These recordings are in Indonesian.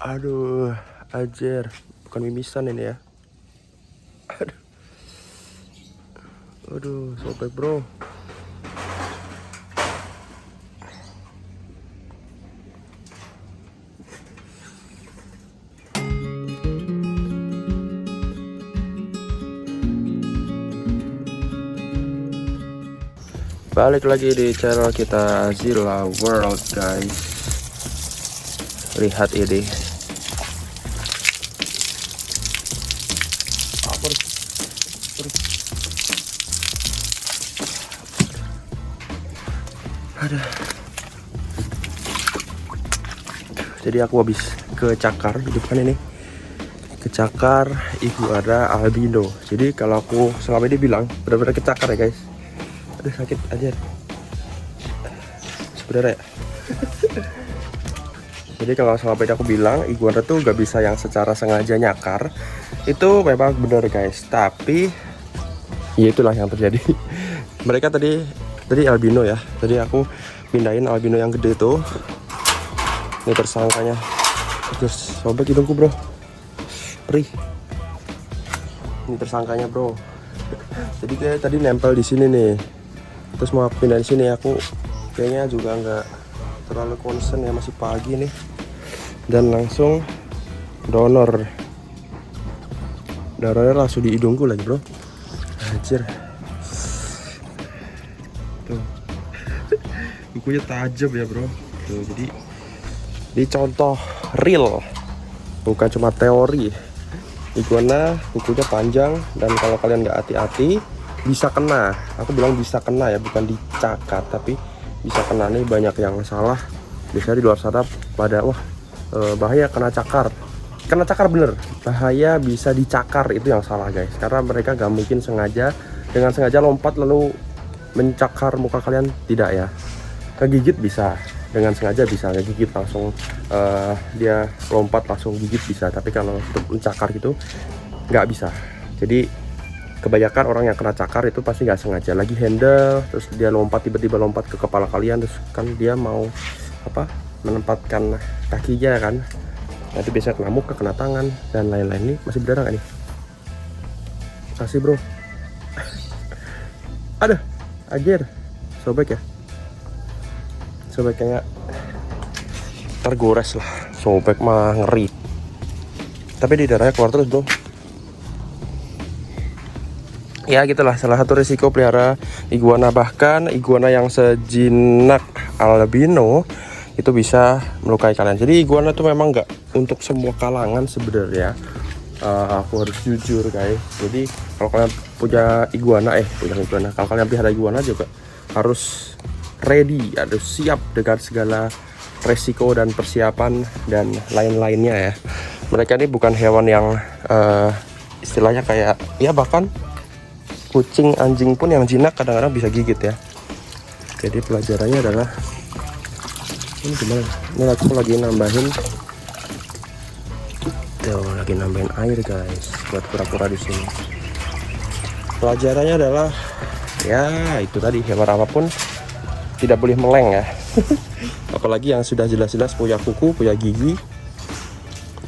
Aduh, ajar. Bukan mimisan ini ya. Aduh, aduh, sobek bro. Balik lagi di channel kita Zilla World guys. Lihat ini. Aduh. Jadi aku habis ke cakar di depan ini. Ke cakar iguana albino. Jadi kalau aku selama ini bilang benar-benar ke cakar ya guys. Aduh sakit aja. Sebenarnya. Jadi kalau selama ini aku bilang iguana tuh gak bisa yang secara sengaja nyakar. Itu memang benar guys. Tapi ya itulah yang terjadi. Mereka tadi albino ya. Tadi aku pindahin albino yang gede tuh. Ini tersangkanya. Terus sobek hidungku bro. Perih. Ini tersangkanya bro. Jadi kayak tadi nempel di sini nih. Terus mau pindahin sini aku kayaknya juga nggak terlalu concern ya, masih pagi nih. Dan langsung donor. Darahnya langsung di hidungku lagi bro. Anjir. Tuh. Bukunya tajam ya bro. Tuh, jadi contoh real, bukan cuma teori. Iguana bukunya panjang dan kalau kalian nggak hati-hati bisa kena. Aku bilang bisa kena ya, bukan dicakar tapi bisa kena. Nih banyak yang salah. Biasanya di luar sana pada bahaya kena cakar. Kena cakar bener, bahaya bisa dicakar, itu yang salah guys. Karena mereka nggak mungkin sengaja dengan sengaja lompat lalu mencakar muka kalian, tidak ya. Kegigit bisa, dengan sengaja bisa ngegigit langsung, dia lompat langsung gigit bisa, tapi kalau untuk mencakar gitu nggak bisa. Jadi kebanyakan orang yang kena cakar itu pasti nggak sengaja, lagi handle terus dia lompat, tiba-tiba lompat ke kepala kalian, terus kan dia mau menempatkan kakinya kan, nanti biasanya kena muka, kena tangan dan lain-lain. Nih masih berdarah nggak nih? Kasih bro. Aduh anjir, sobek ya, sobek kayak tergores lah. Sobek mah ngeri, tapi di darahnya keluar terus bro. Ya gitulah, salah satu risiko pelihara iguana. Bahkan iguana yang sejinak albino itu bisa melukai kalian. Jadi iguana itu memang nggak untuk semua kalangan sebenarnya. Aku harus jujur guys. Jadi kalau kalian punya iguana, kalau kalian pelihara iguana juga harus ready, harus siap dengan segala resiko dan persiapan dan lain-lainnya ya. Mereka ini bukan hewan yang istilahnya kayak ya, bahkan kucing, anjing pun yang jinak kadang-kadang bisa gigit ya. Jadi pelajarannya adalah ini gimana? Ini aku lagi nambahin, air guys buat kura-kura di sini. Pelajarannya adalah ya itu tadi, hewan apapun tidak boleh meleng ya. Apalagi yang sudah jelas-jelas punya kuku, punya gigi,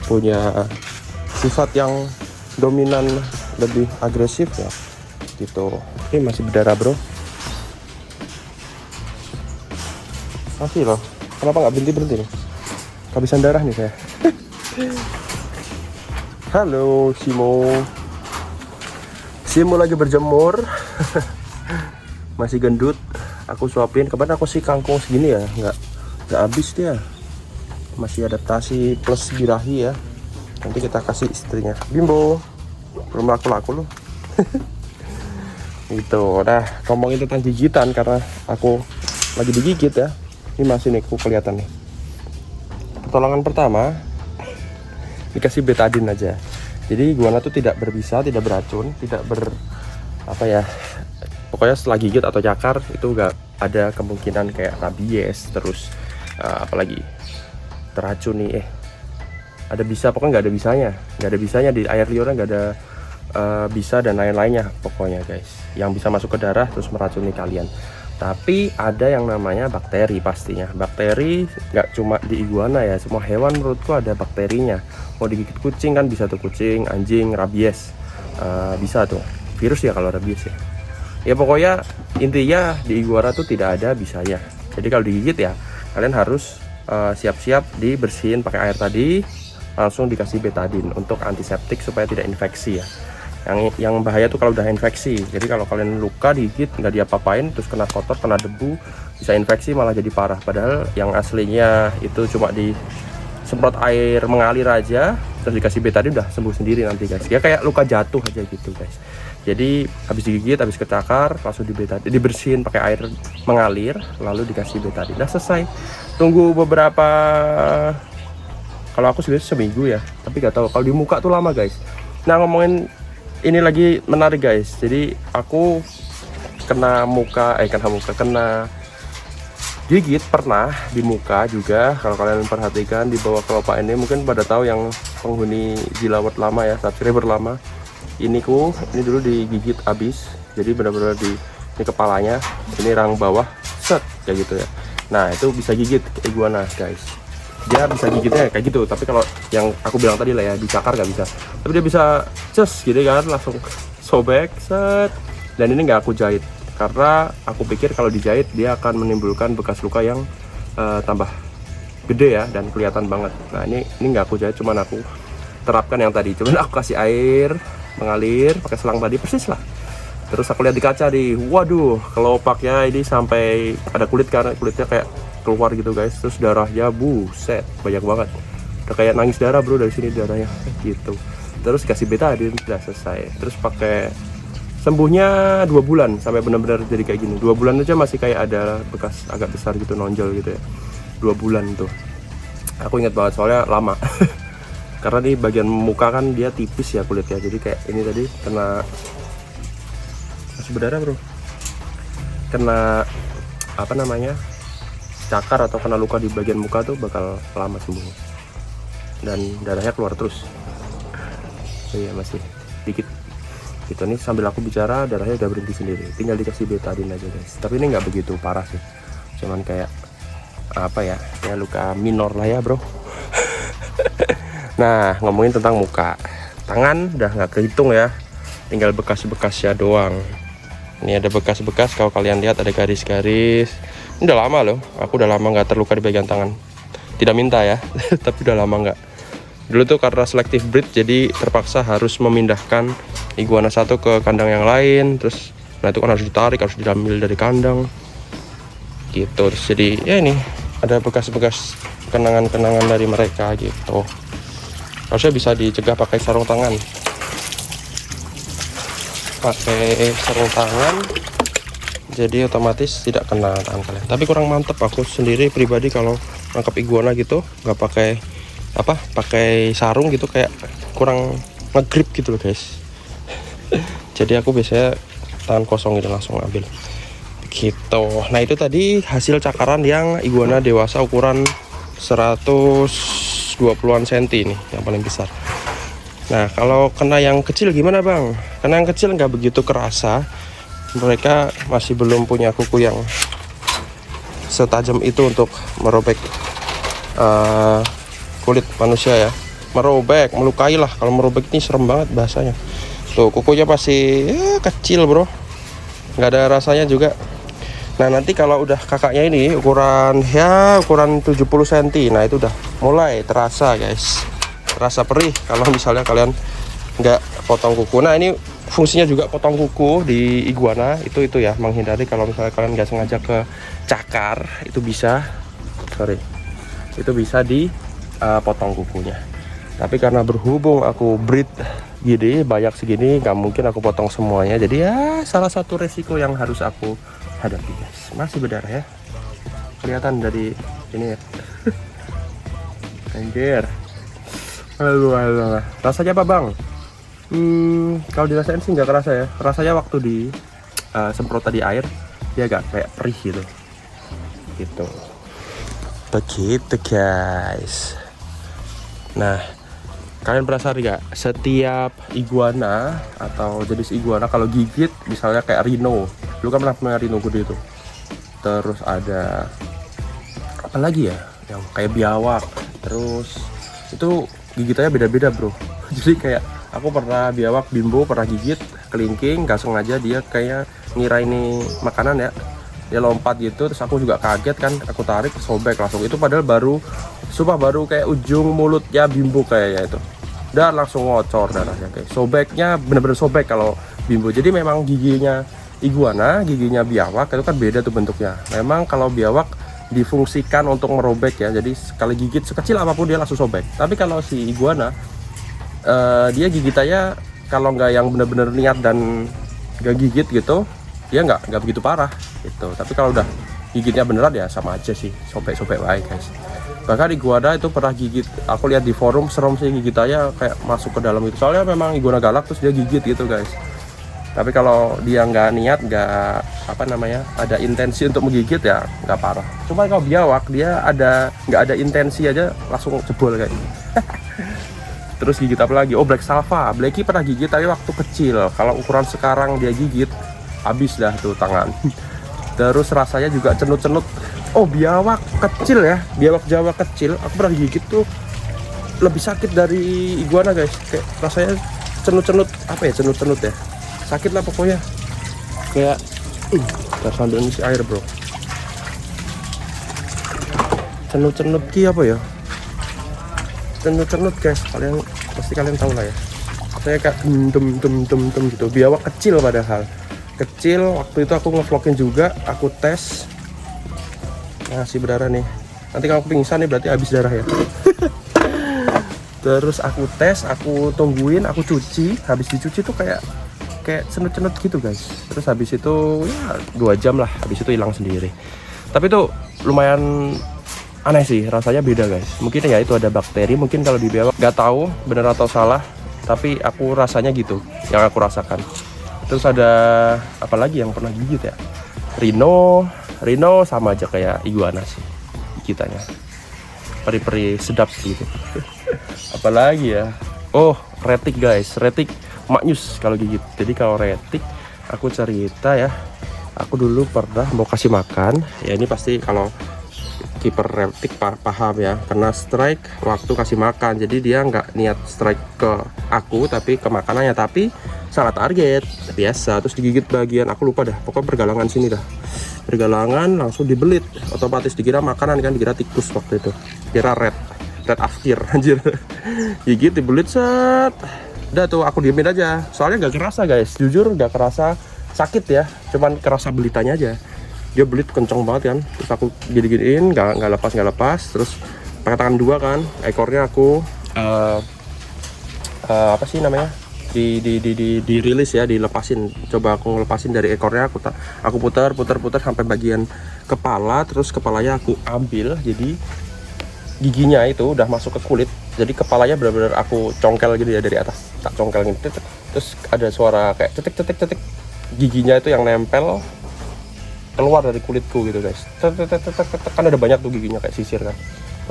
punya sifat yang dominan, lebih agresif ya gitu. Ini masih berdarah bro, masih loh. Kenapa nggak berhenti nih? Kehabisan darah nih saya. Halo Simo lagi berjemur. Masih gendut, aku suapin. Kemarin aku sih kangkung segini ya, nggak habis dia, masih adaptasi plus birahi ya. Nanti kita kasih istrinya. Bimbo belum laku-laku loh. Gitu. Nah, ngomongin tentang gigitan, karena aku lagi digigit ya. Ini masih nih, aku kelihatan nih. Pertolongan pertama dikasih betadine aja. Jadi iguana tuh tidak berbisa, tidak beracun, tidak pokoknya setelah gigit atau cakar itu nggak ada kemungkinan kayak rabies, terus apalagi teracun nih. Ada bisa, pokoknya nggak ada bisanya di air liurnya, nggak ada bisa dan lain-lainnya pokoknya guys, yang bisa masuk ke darah terus meracuni kalian. Tapi ada yang namanya bakteri pastinya. Bakteri nggak cuma di iguana ya, semua hewan menurutku ada bakterinya. Mau digigit kucing kan bisa tuh, kucing, anjing, rabies. Bisa tuh, virus ya kalau rabies ya. Ya pokoknya intinya di iguana tuh tidak ada bisanya. Jadi kalau digigit ya kalian harus siap-siap dibersihin pakai air tadi, langsung dikasih betadine untuk antiseptik supaya tidak infeksi ya. Yang bahaya tuh kalau udah infeksi. Jadi kalau kalian luka digigit nggak diapa-apain, terus kena kotor, kena debu, bisa infeksi malah jadi parah. Padahal yang aslinya itu cuma disemprot air mengalir aja, terus dikasih betadine udah sembuh sendiri nanti guys. Ya kayak luka jatuh aja gitu guys. Jadi habis digigit, habis kecakar, langsung dibersihin pakai air mengalir, lalu dikasih betadine. Udah selesai. Tunggu beberapa, kalau aku sih seminggu ya, tapi nggak tahu kalau di muka tuh lama guys. Nah ngomongin ini lagi menarik guys. Jadi aku kena gigit pernah di muka juga. Kalau kalian perhatikan di bawah kelopak ini, mungkin pada tahu yang penghuni Jilawat lama ya, subscriber lama. Ini dulu digigit abis. Jadi benar-benar ini kepalanya, ini rang bawah, set kayak gitu ya. Nah itu bisa gigit iguana guys. Dia bisa gigitnya kayak gitu, tapi kalau yang aku bilang tadi lah ya, dicakar nggak bisa, tapi dia bisa cus gitu kan, langsung sobek set. Dan ini nggak aku jahit karena aku pikir kalau dijahit dia akan menimbulkan bekas luka yang tambah gede ya dan kelihatan banget. Nah ini nggak aku jahit, cuman aku terapkan yang tadi, cuman aku kasih air mengalir pakai selang tadi persis lah. Terus aku lihat di kaca waduh kelopaknya ini sampai ada kulit, karena kulitnya kayak keluar gitu guys. Terus darahnya buset banyak banget, udah kayak nangis darah bro dari sini darahnya gitu. Terus kasih betadine, udah selesai. Terus pakai, sembuhnya 2 bulan sampai benar-benar jadi kayak gini. 2 bulan aja masih kayak ada bekas agak besar gitu, nonjol gitu ya. 2 bulan tuh aku ingat banget soalnya lama. Karena di bagian muka kan dia tipis ya kulitnya, jadi kayak ini tadi kena, masih berdarah bro, kena apa namanya, cakar atau kena luka di bagian muka tuh bakal lama sembuh dan darahnya keluar terus. Iya masih dikit gitu nih. Sambil aku bicara darahnya udah berhenti sendiri, tinggal dikasih betadine aja guys. Tapi ini nggak begitu parah sih, cuman kayak apa ya, ya luka minor lah ya bro. Nah ngomongin tentang muka, tangan udah nggak kehitung ya, tinggal bekas-bekasnya doang. Ini ada bekas-bekas, kalau kalian lihat ada garis-garis. Ini udah lama loh, aku udah lama nggak terluka di bagian tangan. Tidak minta ya, tapi udah lama nggak. Dulu tuh karena selective breed, jadi terpaksa harus memindahkan iguana satu ke kandang yang lain. Terus, nah itu kan harus ditarik, harus diambil dari kandang. Gitu, terus jadi ya ini ada bekas-bekas kenangan-kenangan dari mereka gitu. Harusnya bisa dicegah pakai sarung tangan. Pakai sarung tangan, jadi otomatis tidak kena tangan kalian. Tapi kurang mantep aku sendiri pribadi kalau nangkap iguana gitu, nggak pakai sarung gitu, kayak kurang ngegrip gitu loh guys. Jadi aku biasanya tangan kosong gitu langsung ambil gitu. Nah itu tadi hasil cakaran yang iguana dewasa ukuran 120-an cm nih, yang paling besar. Nah kalau kena yang kecil gimana bang? Kena yang kecil nggak begitu kerasa, mereka masih belum punya kuku yang setajam itu untuk merobek kulit manusia ya. Merobek, melukai lah. Kalau merobek ini serem banget bahasanya. Tuh kukunya masih ya, kecil bro, nggak ada rasanya juga. Nah nanti kalau udah kakaknya ini ukuran 70 cm, nah itu udah mulai terasa guys, terasa perih kalau misalnya kalian nggak potong kuku. Nah ini fungsinya juga potong kuku di iguana itu ya, menghindari kalau misalnya kalian nggak sengaja ke cakar, itu bisa dipotong kukunya. Tapi karena berhubung aku breed gini banyak segini, nggak mungkin aku potong semuanya. Jadi ya salah satu resiko yang harus aku hadapi guys. Masih berdarah ya, kelihatan dari ini ya. Anjir. Halo. Rasanya apa bang? Kalau dirasain sih nggak kerasa ya. Rasanya waktu di semprot tadi air, dia agak kayak perih gitu. Begitu guys. Nah, kalian penasaran nggak? Setiap iguana atau jenis iguana kalau gigit, misalnya kayak rhino, lu kan pernah punya rhino gede itu. terus ada apa lagi ya yang kayak biawak. Terus itu gigitannya beda-beda bro. Jadi kayak aku pernah biawak bimbo pernah gigit kelingking, gak sengaja dia kayak ngira ini makanan ya, dia lompat gitu, terus aku juga kaget kan, aku tarik sobek langsung. Itu padahal baru kayak ujung mulutnya bimbo kayaknya itu, dan langsung ngocor darahnya. Kayak sobeknya bener-bener sobek kalau bimbo. Jadi memang giginya iguana, giginya biawak itu kan beda tuh bentuknya. Memang kalau biawak difungsikan untuk merobek ya, jadi sekali gigit sekecil apapun dia langsung sobek. Tapi kalau si iguana dia gigitannya kalau nggak yang bener-bener niat dan nggak gigit gitu, dia nggak begitu parah gitu. Tapi kalau udah gigitnya beneran ya sama aja sih, sobek-sobek baik guys. Bahkan iguana itu pernah gigit, aku lihat di forum, serem sih gigitannya kayak masuk ke dalam itu. Soalnya memang iguana galak terus dia gigit gitu guys. Tapi kalau dia nggak niat, nggak apa namanya, ada intensi untuk menggigit ya nggak parah. Cuma kalau biawak dia nggak ada intensi aja langsung jebol kayak gitu. Terus gigit apa lagi? Oh, black salva. Blacky pernah gigit tapi waktu kecil. Kalau ukuran sekarang dia gigit, habis dah tuh tangan. Terus rasanya juga cenut-cenut. Oh, biawak kecil ya, biawak Jawa kecil. Aku pernah gigit tuh lebih sakit dari iguana guys. Kayak rasanya cenut-cenut, apa ya, cenut-cenut ya. Sakit lah pokoknya. Kayak sambil ngisi air bro. Cenut-cenut ki apa ya? Cenut-cenut guys, pasti kalian tahu lah ya. Saya kayak dem gitu. Biawak kecil padahal. Kecil, waktu itu aku ngevlogin juga, aku tes. Masih berdarah nih. Nanti kalau aku pingsan nih berarti habis darah ya. Terus aku tes, aku tungguin, aku cuci. Habis dicuci tuh kayak cenut-cenut gitu guys. Terus habis itu ya 2 jam lah, habis itu hilang sendiri. Tapi tuh lumayan aneh sih, rasanya beda guys. Mungkin ya itu ada bakteri, mungkin kalau di biawak nggak tahu bener atau salah, tapi aku rasanya gitu yang aku rasakan. Terus ada apa lagi yang pernah gigit ya? Rhino sama aja kayak iguana sih gigitannya, peri-peri sedap gitu. Apalagi ya, oh retik guys, retik maknyus kalau gigit. Jadi kalau retik aku cerita ya, aku dulu pernah mau kasih makan ya, ini pasti kalau kiper retik paham ya, kena strike waktu kasih makan. Jadi dia nggak niat strike ke aku tapi ke makanannya, tapi salah target biasa. Terus digigit bagian, aku lupa dah, pokoknya pergelangan sini dah, pergelangan langsung dibelit. Otomatis dikira makanan kan, dikira tikus waktu itu, kira red afkir anjir. Gigit dibelit set, udah tuh aku diemin aja. Soalnya nggak kerasa guys, jujur nggak kerasa sakit ya, cuman kerasa belitannya aja. Dia belit kenceng banget kan, terus aku gini-giniin nggak lepas. Terus pakai tangan 2 kan, ekornya aku apa sih namanya, dirilis ya, dilepasin. Coba aku ngelepasin dari ekornya, aku putar sampai bagian kepala. Terus kepalanya aku ambil, jadi giginya itu udah masuk ke kulit, jadi kepalanya benar-benar aku congkel gitu ya, dari atas tak congkel gitu. Terus ada suara kayak cetek, giginya itu yang nempel keluar dari kulitku gitu guys. Kan ada banyak tuh giginya kayak sisir kan.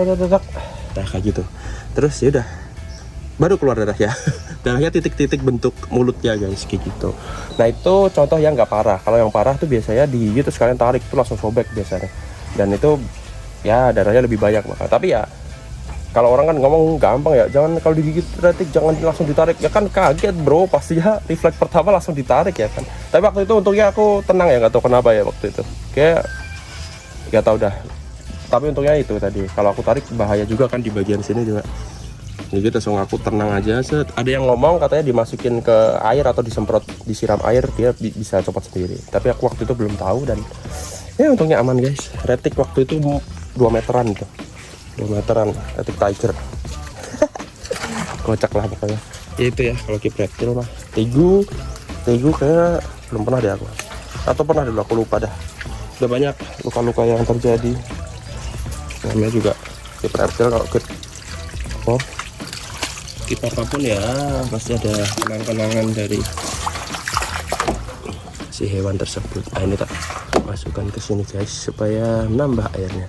Nah kayak gitu. Terus ya udah, baru keluar darah ya. Darahnya titik-titik bentuk mulutnya guys, kayak gitu. Nah itu contoh yang nggak parah. Kalau yang parah tuh biasanya digigit terus kalian tarik tuh langsung sobek biasanya. Dan itu ya darahnya lebih banyak bakal. Tapi ya kalau orang kan ngomong gampang ya, jangan kalau digigit retik jangan langsung ditarik. Ya kan kaget bro, pastinya refleks pertama langsung ditarik ya kan. Tapi waktu itu untungnya aku tenang ya, nggak tahu kenapa ya waktu itu. Kayak nggak tahu dah. Tapi untungnya itu tadi, kalau aku tarik bahaya juga kan di bagian sini juga. Jadi langsung aku tenang aja. Ada yang ngomong katanya dimasukin ke air atau disiram air dia bisa copot sendiri. Tapi aku waktu itu belum tahu dan ya untungnya aman guys. Retik waktu itu 2 meteran gitu. 2 meteran retik tiger. Kocak lah pokoknya. Ya itu ya kalau keep reptil mah. Tegu kayak belum pernah deh aku. Atau pernah dulu aku lupa dah. Udah banyak luka-luka yang terjadi. Namanya juga keep reptil, kalau keep apapun ya pasti ada kenang-kenangan dari si hewan tersebut. Nah ini tak masukkan ke sini guys supaya nambah airnya.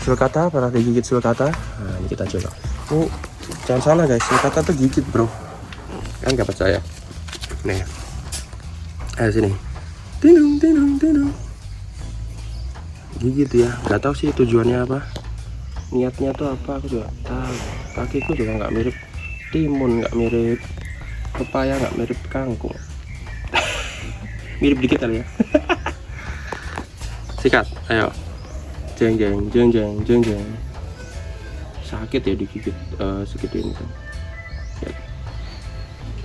Sulcata, pernah digigit sulcata? Nah ini kita coba. Jangan salah guys, sulcata tuh gigit bro. Kan nggak percaya. Nih, ayo sini. Tinung. gigit ya. Nggak tahu sih tujuannya apa, niatnya tuh apa, aku juga tahu. Kakiku juga nggak mirip timun, nggak mirip pepaya, nggak mirip kangkung. Mirip dikit kali ya. Sikat, ayo. Jeng jeng jeng jeng jeng jeng. Sakit ya digigit segede ini kan. Ya.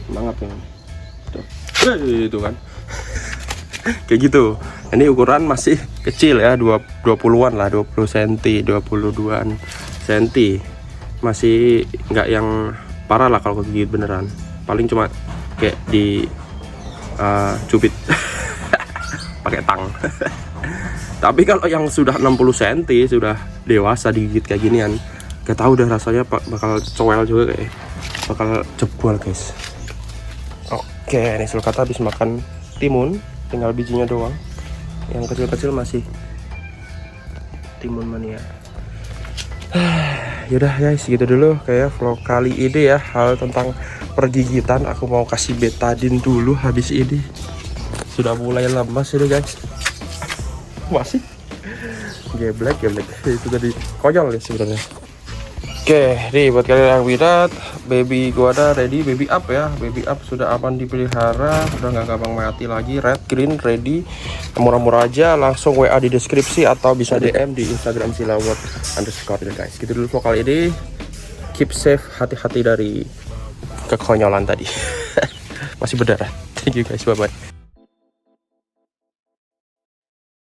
Semangat ya. Tuh. Itu kan. Kayak gitu. Ini ukuran masih kecil ya, 20-an lah, 20 cm, 22-an cm. Masih nggak yang parah lah kalau kegigit beneran. Paling cuma kayak di cubit pakai tang. Tapi kalau yang sudah 60 cm, sudah dewasa digigit kayak ginian, gak tahu udah rasanya bakal cowel juga, kayak bakal jebol guys. Oke, ini sulcata habis makan timun, tinggal bijinya doang. Yang kecil-kecil masih timun mania. Yaudah guys, gitu dulu kayak vlog kali ini ya, hal tentang pergigitan. Aku mau kasih betadine dulu habis ini. Sudah mulai lemas ini guys. Masih geblek itu tadi konyol ya sebenarnya. Oke, nih buat kalian yang minat, baby gua ada ready, baby up ya. Baby up sudah aman dipelihara, udah nggak gampang mati lagi. Red, green, ready. Murah-murah aja, langsung WA di deskripsi atau bisa DM di Instagram silawat_, guys. Gitu dulu vlog kali ini. Keep safe, hati-hati dari kekonyolan tadi. Masih berdarah. Thank you guys, bye bye.